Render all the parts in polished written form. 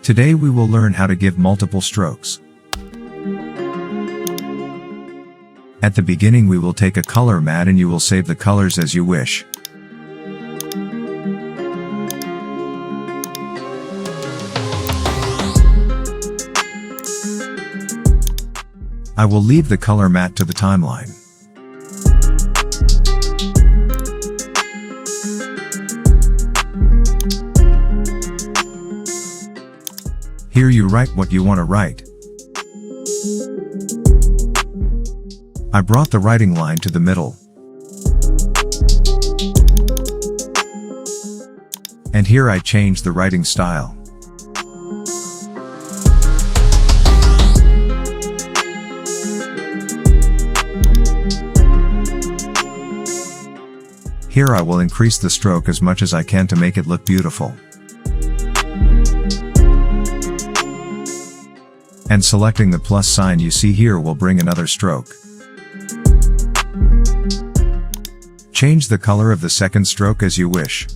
Today we will learn how to give multiple strokes. At the beginning we will take a color mat and you will save the colors as you wish. I will leave the color mat to the timeline. Here you write what you want to write. I brought the writing line to the middle. And here I changed the writing style. Here I will increase the stroke as much as I can to make it look beautiful. And selecting the plus sign you see here will bring another stroke. Change the color of the second stroke as you wish.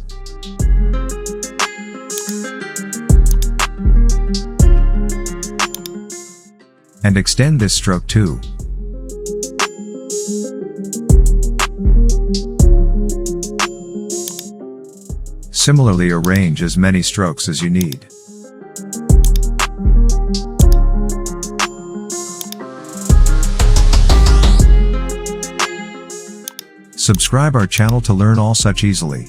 And extend this stroke too. Similarly, arrange as many strokes as you need. Subscribe our channel to learn all such easily.